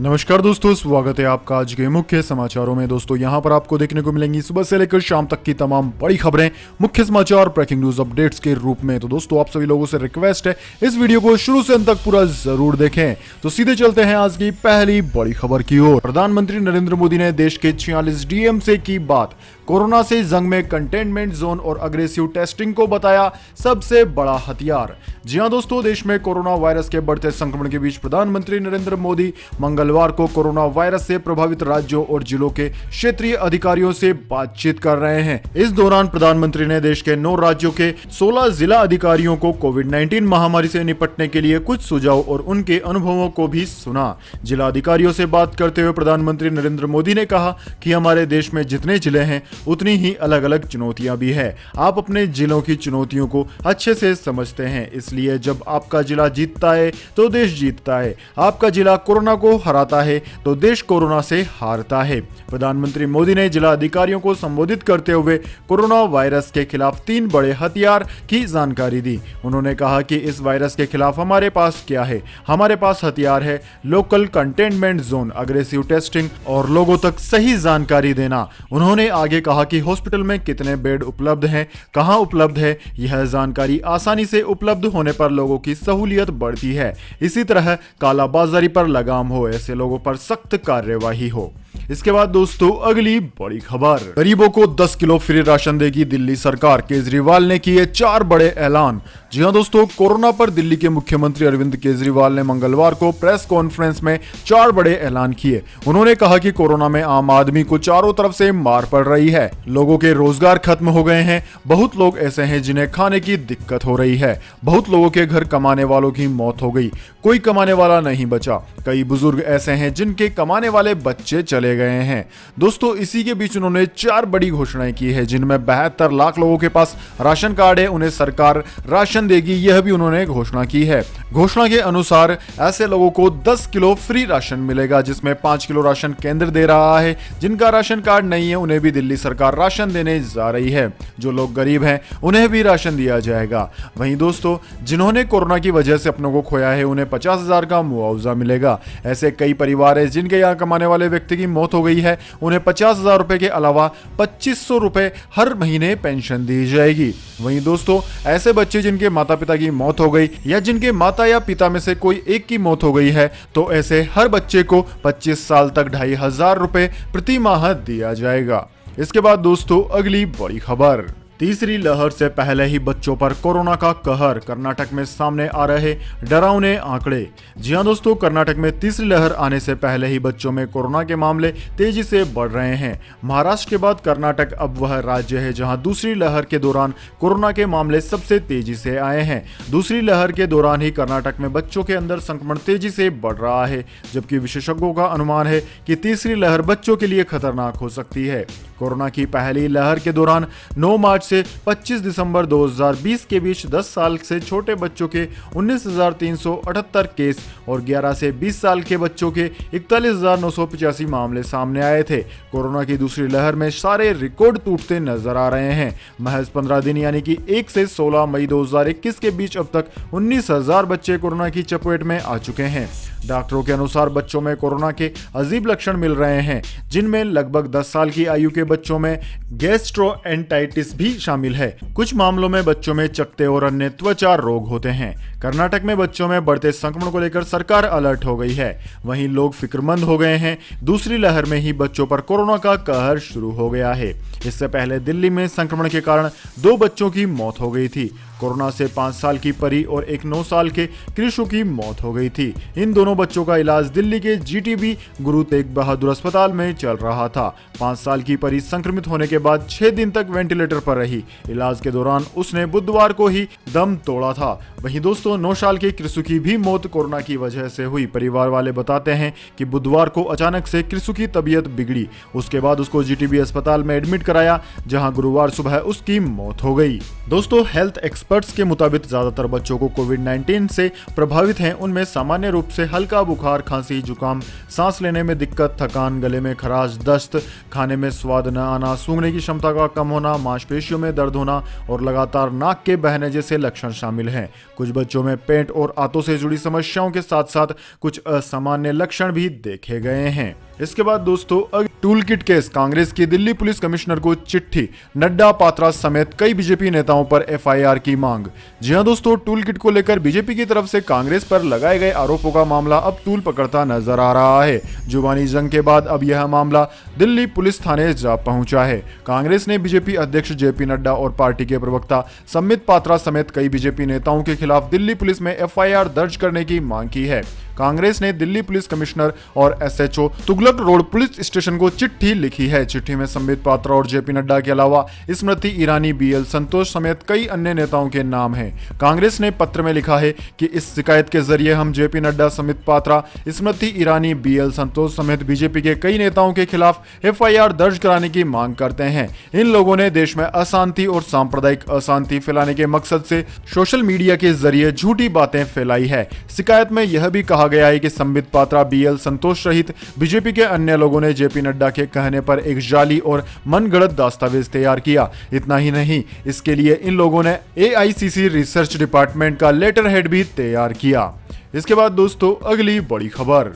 नमस्कार दोस्तों, स्वागत है आपका आज के मुख्य समाचारों में। दोस्तों यहां पर आपको देखने को मिलेंगी सुबह से लेकर शाम तक की तमाम बड़ी खबरें, मुख्य समाचार, ब्रेकिंग न्यूज अपडेट्स के रूप में। तो दोस्तों आप सभी लोगों से रिक्वेस्ट है इस वीडियो को शुरू से अंत तक पूरा जरूर देखें। तो सीधे चलते हैं आज की पहली बड़ी खबर की ओर। प्रधानमंत्री नरेंद्र मोदी ने देश के 46 डीएम से की बात। कोरोना से जंग में कंटेनमेंट जोन और अग्रेसिव टेस्टिंग को बताया सबसे बड़ा हथियार। जी हां दोस्तों, देश में कोरोना वायरस के बढ़ते संक्रमण के बीच प्रधानमंत्री नरेंद्र मोदी मंगलवार को कोरोना वायरस से प्रभावित राज्यों और जिलों के क्षेत्रीय अधिकारियों से बातचीत कर रहे हैं। इस दौरान प्रधानमंत्री ने देश के 9 राज्यों के 16 जिला अधिकारियों को कोविड-19 महामारी से निपटने के लिए कुछ सुझाव और उनके अनुभवों को भी सुना। जिला अधिकारियों से बात करते हुए प्रधानमंत्री नरेंद्र मोदी ने कहा कि हमारे देश में जितने जिले हैं उतनी ही अलग अलग चुनौतियां भी है। आप अपने जिलों की चुनौतियों को अच्छे से समझते हैं, इसलिए जब आपका जिला जीतता है तो देश जीतता है। आपका जिला कोरोना को हराता है तो देश कोरोना से हारता है। प्रधानमंत्री मोदी ने जिला अधिकारियों को संबोधित करते हुए कोरोना वायरस के खिलाफ 3 बड़े हथियार की जानकारी दी। उन्होंने कहा कि इस वायरस के खिलाफ हमारे पास क्या है। हमारे पास हथियार है local containment zone, aggressive testing और लोगों तक सही जानकारी देना। उन्होंने आगे कहा कि हॉस्पिटल में कितने बेड उपलब्ध हैं, कहां उपलब्ध है, यह जानकारी आसानी से उपलब्ध होने पर लोगों की सहूलियत बढ़ती है। इसी तरह कालाबाजारी पर लगाम हो, ऐसे लोगों पर सख्त कार्यवाही हो। इसके बाद दोस्तों अगली बड़ी खबर, गरीबों को 10 किलो फ्री राशन देगी दिल्ली सरकार। केजरीवाल ने किए 4 बड़े ऐलान। जी हां दोस्तों, कोरोना पर दिल्ली के मुख्यमंत्री अरविंद केजरीवाल ने मंगलवार को प्रेस कॉन्फ्रेंस में 4 बड़े ऐलान किए। उन्होंने कहा कि कोरोना में आम आदमी को चारों तरफ से मार पड़ रही है, लोगों के रोजगार खत्म हो गए हैं, बहुत लोग ऐसे हैं जिन्हें खाने की दिक्कत हो रही है, बहुत लोगों के घर कमाने वालों की मौत हो गई, कोई कमाने वाला नहीं बचा, कई बुजुर्ग ऐसे हैं जिनके कमाने वाले बच्चे चले गए हैं। दोस्तों इसी के बीच उन्होंने 4 बड़ी घोषणाएं की है, जिनमें 72 लाख लोगों के पास राशन कार्ड है, उन्हें सरकार राशन देगी, यह भी उन्होंने घोषणा की है। घोषणा के अनुसार ऐसे लोगों को 10 किलो फ्री राशन मिलेगा, जिसमें 5 किलो राशन केंद्र दे रहा है। जिनका राशन कार्ड नहीं है उन्हें भी दिल्ली सरकार राशन देने जा रही है। जो लोग गरीब हैं उन्हें भी राशन दिया जाएगा। वहीं दोस्तों जिन्होंने कोरोना की वजह से अपनों को खोया है उन्हें 50,000 का मुआवजा मिलेगा। ऐसे कई परिवार हैं जिनके यहाँ कमाने वाले व्यक्ति की मौत हो गई है, उन्हें 50,000 रुपए के अलावा 2500 रुपए हर महीने पेंशन दी जाएगी। वहीं दोस्तों ऐसे बच्चे जिनके माता पिता की मौत हो गई या जिनके माता या पिता में से कोई एक की मौत हो गई है, तो ऐसे हर बच्चे को 25 साल तक 2,500 रुपए प्रति माह दिया जाएगा। इसके बाद दोस्तों अगली बड़ी खबर, तीसरी लहर से पहले ही बच्चों पर कोरोना का कहर, कर्नाटक में सामने आ रहे डरावने आंकड़े। जी हां दोस्तों, कर्नाटक में तीसरी लहर आने से पहले ही बच्चों में कोरोना के मामले तेजी से बढ़ रहे हैं। महाराष्ट्र के बाद कर्नाटक अब वह राज्य है जहां दूसरी लहर के दौरान कोरोना के मामले सबसे तेजी से आए हैं। दूसरी लहर के दौरान ही कर्नाटक में बच्चों के अंदर संक्रमण तेजी से बढ़ रहा है, जबकि विशेषज्ञों का अनुमान है कि तीसरी लहर बच्चों के लिए खतरनाक हो सकती है। कोरोना की पहली लहर के दौरान 9 मार्च से 25 दिसंबर 2020 के बीच 10 साल से छोटे बच्चों के 19,378 केस और 11 से 20 साल के बच्चों के 41,985 मामले सामने आए थे। कोरोना की दूसरी लहर में सारे रिकॉर्ड टूटते नजर आ रहे हैं। महज 15 दिन यानी कि 1 से 16 मई 2021 के बीच अब तक 19,000 बच्चे कोरोना की चपेट में आ चुके हैं। डॉक्टरों के अनुसार बच्चों में कोरोना के अजीब लक्षण मिल रहे हैं, जिनमें लगभग 10 साल की आयु के बच्चों में गैस्ट्रोएंटाइटिस भी शामिल है। कुछ मामलों में बच्चों में चकत्ते और अन्य त्वचा रोग होते हैं। कर्नाटक में बच्चों में बढ़ते संक्रमण को लेकर सरकार अलर्ट हो गई है। वहीं लोग फिक्रमंद हो गए हैं। दूसरी लहर में ही बच्चों पर कोरोना का कहर शुरू हो गया है। इससे पहले दिल्ली में संक्रमण के कारण 2 बच्चों की मौत हो गई थी। कोरोना से 5 साल की परी और एक 9 साल के कृषु की मौत हो गई थी। इन दोनों बच्चों का इलाज दिल्ली के जीटीबी गुरु तेग बहादुर अस्पताल में चल रहा था। 5 साल की परी संक्रमित होने के बाद 6 दिन तक वेंटिलेटर पर रही। इलाज के दौरान उसने बुधवार को ही दम तोड़ा था। वहीं दोस्तों 9 साल के कृषु की भी मौत कोरोना की वजह से हुई। परिवार वाले बताते हैं कि बुधवार को अचानक से कृषु की तबीयत बिगड़ी। उसके बाद उसको जीटीबी अस्पताल में एडमिट कराया, जहां गुरुवार सुबह उसकी मौत हो गई। दोस्तों हेल्थ एक्सपर्ट्स के मुताबिक ज्यादातर बच्चों को कोविड-19 से प्रभावित हैं। उनमें सामान्य रूप से हल्का बुखार, खांसी, जुकाम, सांस लेने में दिक्कत, थकान, गले में खराश, दस्त, खाने में स्वाद न आना, सूंघने की क्षमता का कम होना, मांसपेशियों में दर्द होना और लगातार नाक के बहने जैसे लक्षण शामिल हैं। कुछ बच्चों में पेट और आंतों से जुड़ी समस्याओं के साथ साथ कुछ असामान्य लक्षण भी देखे गए हैं। इसके बाद दोस्तों टूल किट केस, कांग्रेस की दिल्ली पुलिस कमिश्नर को चिट्ठी, नड्डा, पात्रा समेत कई बीजेपी नेताओं पर एफआईआर की मांग। जी हां दोस्तों, टूल किट को लेकर बीजेपी की तरफ से कांग्रेस पर लगाए गए आरोपों का मामला अब तूल पकड़ता नजर आ रहा है। जुबानी जंग के बाद अब यह मामला दिल्ली पुलिस थाने जा पहुंचा है। कांग्रेस ने बीजेपी अध्यक्ष जेपी नड्डा और पार्टी के प्रवक्ता संबित पात्रा समेत कई बीजेपी नेताओं के खिलाफ दिल्ली पुलिस में एफआईआर दर्ज करने की मांग की है। कांग्रेस ने दिल्ली पुलिस कमिश्नर और SHO Tughlaq road police station को चिट्ठी लिखी है। चिट्ठी में संबित पात्रा और जेपी नड्डा के अलावा स्मृति ईरानी, बीएल संतोष समेत कई अन्य नेताओं के नाम हैं। कांग्रेस ने पत्र में लिखा है कि इस शिकायत के जरिए हम जेपी नड्डा, संबित पात्रा, स्मृति ईरानी, बीएल संतोष समेत बीजेपी के कई नेताओं के खिलाफ एफआईआर दर्ज कराने की मांग करते हैं। इन लोगों ने देश में अशांति और सांप्रदायिक अशांति फैलाने के मकसद से सोशल मीडिया के जरिए झूठी बातें फैलाई है। शिकायत में यह भी कहा गया है कि संबित पात्रा, बीएल संतोष सहित बीजेपी के अन्य लोगों ने जेपी नड्डा के कहने पर एक जाली और मनगढ़ंत दस्तावेज तैयार किया। इतना ही नहीं, इसके लिए इन लोगों ने एआईसीसी रिसर्च डिपार्टमेंट का लेटर हेड भी तैयार किया। इसके बाद दोस्तों अगली बड़ी खबर,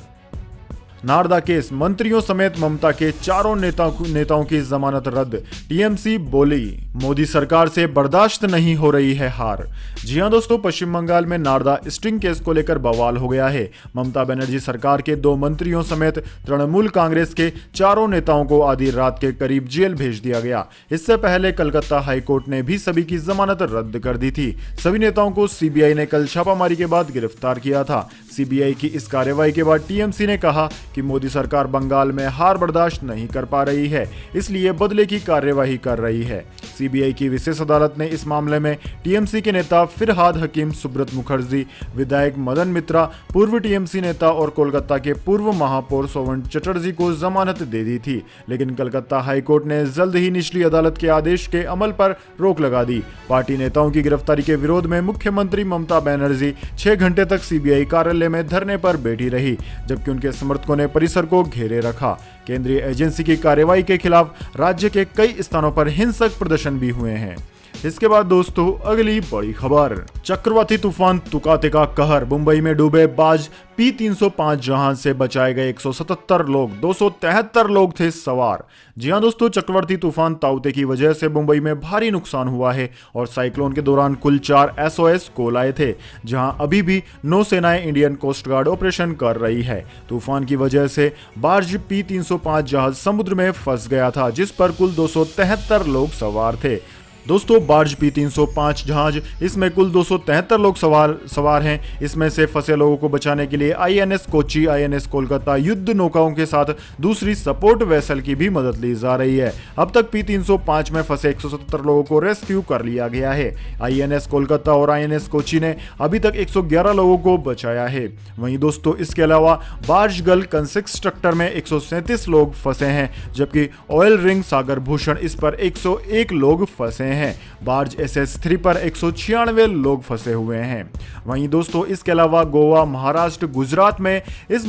नारदा केस, मंत्रियों समेत ममता के चारों नेताओं की जमानत रद्द। टीएमसी बोली, मोदी सरकार से बर्दाश्त नहीं हो रही है हार। जी हां दोस्तों, पश्चिम बंगाल में नारदा स्टिंग केस को लेकर बवाल हो गया है। ममता बनर्जी सरकार के 2 मंत्रियों समेत तृणमूल कांग्रेस के चारों नेताओं को आधी रात के करीब जेल भेज दिया गया। इससे पहले कलकत्ता हाईकोर्ट ने भी सभी की जमानत रद्द कर दी थी। सभी नेताओं को सीबीआई ने कल छापामारी के बाद गिरफ्तार किया था। सीबीआई की इस कार्रवाई के बाद टीएमसी ने कहा कि मोदी सरकार बंगाल में हार बर्दाश्त नहीं कर पा रही है, इसलिए बदले की कार्यवाही कर रही है। सीबीआई की विशेष अदालत ने इस मामले में टीएमसी के नेता फिरहाद हकीम, सुब्रत मुखर्जी, विधायक मदन मित्रा, पूर्व टीएमसी नेता और कोलकाता के पूर्व महापौर सोवन चटर्जी को जमानत दे दी थी। लेकिन कलकत्ता हाईकोर्ट ने जल्द ही निचली अदालत के आदेश के अमल पर रोक लगा दी। पार्टी नेताओं की गिरफ्तारी के विरोध में मुख्यमंत्री ममता बनर्जी 6 घंटे तक सीबीआई कार्यालय में धरने पर बैठी रही, जबकि उनके समर्थकों ने परिसर को घेरे रखा। केंद्रीय एजेंसी की कार्रवाई के खिलाफ राज्य के कई स्थानों पर हिंसक प्रदर्शन भी हुए हैं। इसके बाद दोस्तों अगली बड़ी खबर, चक्रवाती तूफान तुकाते का कहर, मुंबई में डूबे बाज P-305 जहाज से बचाए गए 177 लोग, 273 लोग थे सवार। जी हां दोस्तों, चक्रवाती तूफान ताउते की वजह से मुंबई में भारी नुकसान हुआ है और साइक्लोन के दौरान कुल 4 SOS कॉल आए थे, जहां अभी भी नौसेनाएं इंडियन कोस्ट गार्ड ऑपरेशन कर रही है। तूफान की वजह से बार्ज P-305 जहाज समुद्र में फंस गया था, जिस पर कुल 273 लोग सवार थे। दोस्तों बार्ज P-305 जहाज, इसमें कुल 273 लोग सवार हैं। इसमें से फंसे लोगों को बचाने के लिए INS कोच्चि, INS कोलकाता युद्ध नौकाओं के साथ दूसरी सपोर्ट वेसल की भी मदद ली जा रही है। अब तक P-305 में फंसे 177 लोगों को रेस्क्यू कर लिया गया है। INS कोलकाता और INS कोच्चि ने अभी तक 111 लोगों को बचाया है। वहीं दोस्तों इसके अलावा बार्ज गल कंस्ट्रक्टर में 137 लोग फंसे हैं, जबकि ऑयल रिंग सागर भूषण, इस पर 101 लोग फंसे हैं। बार्ज SS3 पर 196 लोग फंसे हुए हैं। वहीं दोस्तों इसके अलावा गोवा, महाराष्ट्र, गुजरात में इस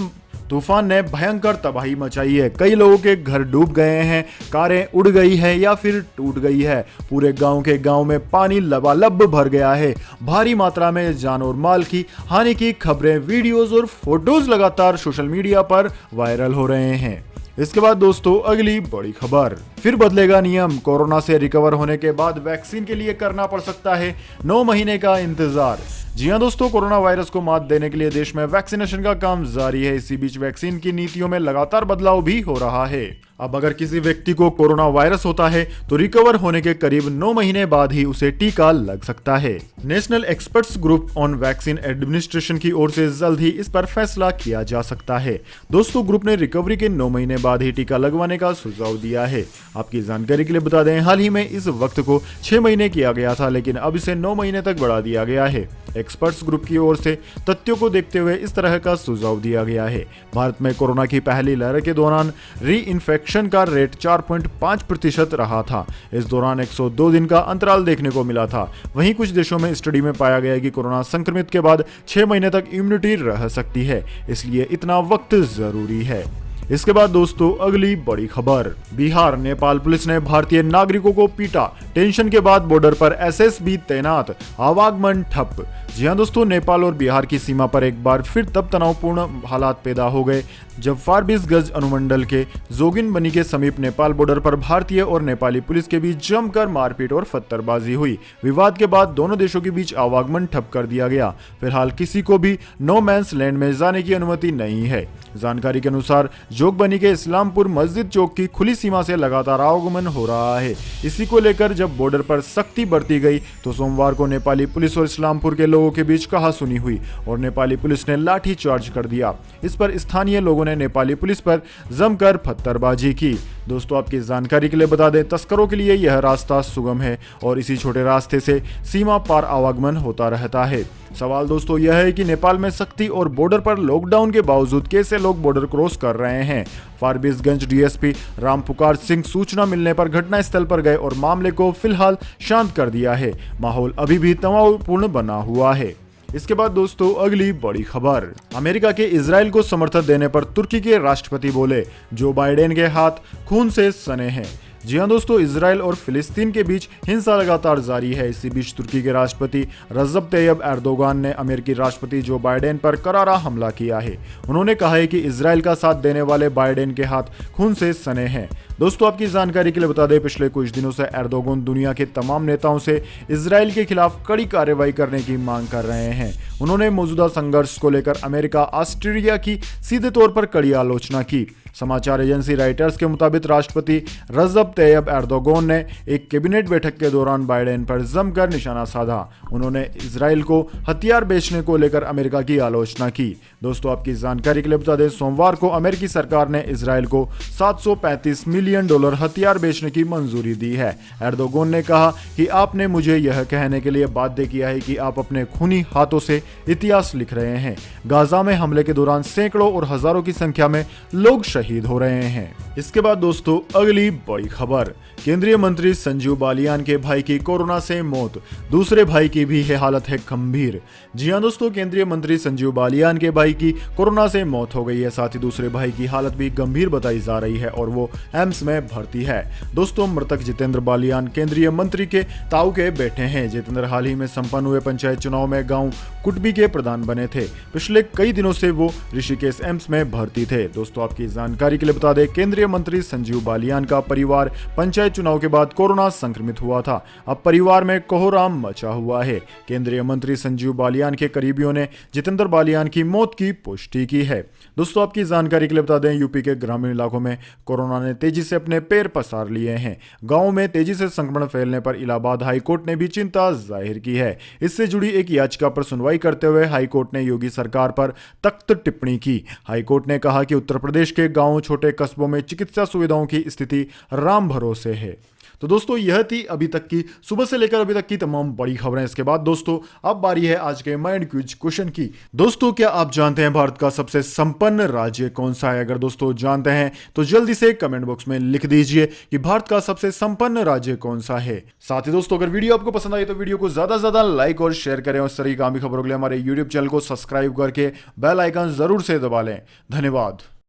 तूफान ने भयंकर तबाही मचाई है। कई लोगों के घर डूब गए हैं, कारें उड़ गई हैं या फिर टूट गई है। पूरे गांव के गांव में पानी लबालब भर गया है। भारी मात्रा में जान और माल की हानि की खबरें, वीडियोस और फोटोज लगातार सोशल मीडिया पर वायरल हो रहे हैं। इसके बाद दोस्तों अगली बड़ी खबर, फिर बदलेगा नियम, कोरोना से रिकवर होने के बाद वैक्सीन के लिए करना पड़ सकता है 9 महीने का इंतजार। जी हां दोस्तों, कोरोना वायरस को मात देने के लिए देश में वैक्सीनेशन का काम जारी है। इसी बीच वैक्सीन की नीतियों में लगातार बदलाव भी हो रहा है। अब अगर किसी व्यक्ति को कोरोना वायरस होता है तो रिकवर होने के करीब 9 महीने बाद ही उसे टीका लग सकता है। National experts group on vaccine administration की ओर से जल्द ही इस पर फैसला किया जा सकता है। दोस्तों ग्रुप ने रिकवरी के 9 महीने बाद ही टीका लगवाने का सुझाव दिया है। आपकी जानकारी के लिए बता दें, हाल ही में इस वक्त को 6 महीने किया गया था, लेकिन अब इसे 9 महीने तक बढ़ा दिया गया है। एक्सपर्ट्स ग्रुप की ओर से तथ्यों को देखते हुए इस तरह का सुझाव दिया गया है। भारत में कोरोना की पहली लहर के दौरान री इन्फेक्शन का रेट 4.5% रहा था। इस दौरान 102 दिन का अंतराल देखने को मिला था। वहीं कुछ देशों में स्टडी में पाया गया कि कोरोना संक्रमित के बाद 6 महीने तक इम्यूनिटी रह सकती है, इसलिए इतना वक्त जरूरी है। इसके बाद दोस्तों अगली बड़ी खबर, बिहार नेपाल पुलिस ने भारतीय नागरिकों को पीटा, टेंशन के बाद बॉर्डर पर एसएसबी तैनात, आवागमन ठप। जी हां दोस्तों, नेपाल और बिहार की सीमा पर एक बार फिर तब तनावपूर्ण हालात पैदा हो गए जब फारबिसगंज अनुमंडल के जोगिनबनी के समीप नेपाल बॉर्डर पर भारतीय और नेपाली पुलिस के बीच जमकर मारपीट और पत्थरबाजी हुई। विवाद के बाद दोनों देशों के बीच आवागमन ठप कर दिया गया। फिलहाल किसी को भी नो मैंस लैंड में जाने की अनुमति नहीं है। जानकारी के अनुसार जोगबनी के इस्लामपुर मस्जिद चौक की खुली सीमा से लगातार आवागमन हो रहा है। इसी को लेकर जब बॉर्डर पर सख्ती बरती गई तो सोमवार को नेपाली पुलिस और इस्लामपुर के लोगों के बीच कहासुनी हुई और नेपाली पुलिस ने लाठी चार्ज कर दिया। इस पर स्थानीय लोगों ने नेपाली पुलिस पर जमकर पत्थरबाजी की। दोस्तों आपकी जानकारी के लिए बता दें, तस्करों के लिए यह रास्ता सुगम है और इसी छोटे रास्ते से सीमा पार आवागमन होता रहता है। सवाल दोस्तों यह है कि नेपाल में सख्ती और बॉर्डर पर लॉकडाउन के बावजूद कैसे लोग बॉर्डर क्रॉस कर रहे हैं। फारबिसगंज डीएसपी रामपुकार सिंह सूचना मिलने पर घटनास्थल पर गए और मामले को फिलहाल शांत कर दिया है। माहौल अभी भी तनावपूर्ण बना हुआ है। इसके बाद दोस्तों अगली बड़ी खबर, अमेरिका के इजराइल को समर्थन देने पर तुर्की के राष्ट्रपति बोले जो बाइडेन के हाथ खून से सने हैं। जी हां दोस्तों, इजराइल और फिलिस्तीन के बीच हिंसा लगातार जारी है। इसी बीच तुर्की के राष्ट्रपति रजब तैयब एर्दोगान ने अमेरिकी राष्ट्रपति जो बाइडेन पर करारा हमला किया है। उन्होंने कहा है कि इजराइल का साथ देने वाले बाइडेन के हाथ खून से सने हैं। दोस्तों आपकी जानकारी के लिए बता दें, पिछले कुछ दिनों से एर्दोगान दुनिया के तमाम नेताओं से इजराइल के खिलाफ कड़ी कार्रवाई करने की मांग कर रहे हैं। उन्होंने मौजूदा संघर्ष को लेकर अमेरिका, ऑस्ट्रेलिया की सीधे तौर पर कड़ी आलोचना की। समाचार एजेंसी राइटर्स के मुताबिक राष्ट्रपति रजब तैयब एर्दोगान ने एक कैबिनेट बैठक के दौरान बाइडेन पर जमकर निशाना साधा। उन्होंने इजराइल को हथियार बेचने को लेकर अमेरिका की आलोचना की। दोस्तों आपकी जानकारी के लिए बता दें, सोमवार को अमेरिकी सरकार ने इजराइल को $735 मिलियन हथियार बेचने की मंजूरी दी है। एर्दोगान ने कहा कि आपने मुझे यह कहने के लिए बाध्य किया है कि आप अपने खूनी हाथों से इतिहास लिख रहे हैं। गाजा में हमले के दौरान सैकड़ों और हजारों की संख्या में लोग शहीद हो रहे हैं। इसके बाद दोस्तों अगली बड़ी खबर, केंद्रीय मंत्री संजीव बालियान के भाई की कोरोना से मौत, दूसरे भाई की भी हालत है गंभीर। जी हां दोस्तों, केंद्रीय मंत्री संजीव बालियान के भाई की कोरोना से मौत हो गई है। साथ ही दूसरे भाई की हालत भी गंभीर बताई जा रही है और वो एम्स में भर्ती है। दोस्तों मृतक जितेंद्र बालियान केंद्रीय मंत्री के ताऊ के बेटे हैं। जितेंद्र हाल ही में संपन्न हुए पंचायत चुनाव में गांव कुटबी के प्रधान बने थे। पिछले कई दिनों से वो ऋषिकेश एम्स में भर्ती थे। दोस्तों आपकी जानकारी के लिए बता दें, केंद्रीय मंत्री संजीव बालियान का परिवार पंचायत चुनाव के बाद कोरोना संक्रमित हुआ था। अब परिवार में कोहराम मचा हुआ है। केंद्रीय मंत्री संजीव बालियान के करीबियों ने जितेंद्र बालियान की मौत की पुष्टि की है। दोस्तों आपकी जानकारी के लिए बता दें, यूपी के ग्रामीण इलाकों में कोरोना ने तेजी से अपने पैर पसार लिए हैं। गांव में तेजी से संक्रमण फैलने पर इलाहाबाद हाईकोर्ट ने भी चिंता जाहिर की है। इससे जुड़ी एक याचिका पर सुनवाई करते हुए हाईकोर्ट ने योगी सरकार पर सख्त टिप्पणी की। हाईकोर्ट ने कहा कि उत्तर प्रदेश के गांवों, छोटे कस्बों में चिकित्सा सुविधाओं की स्थिति राम भरोसे है। तो दोस्तों यह थी अभी तक की, सुबह से लेकर अभी तक की तमाम बड़ी खबरें। इसके बाद दोस्तों अब बारी है आज के माइंड क्विज क्वेश्चन की। दोस्तों क्या आप जानते हैं भारत का सबसे संपन्न राज्य कौन सा है? अगर दोस्तों जानते हैं तो जल्दी से कमेंट बॉक्स में लिख दीजिए कि भारत का सबसे संपन्न राज्य कौन सा है। साथ ही दोस्तों अगर वीडियो आपको पसंद आई तो वीडियो को ज्यादा से ज्यादा लाइक और शेयर करें और इस तरह की कामी खबरों के लिए हमारे यूट्यूब चैनल को सब्सक्राइब करके बेल आइकन जरूर से दबा लें। धन्यवाद।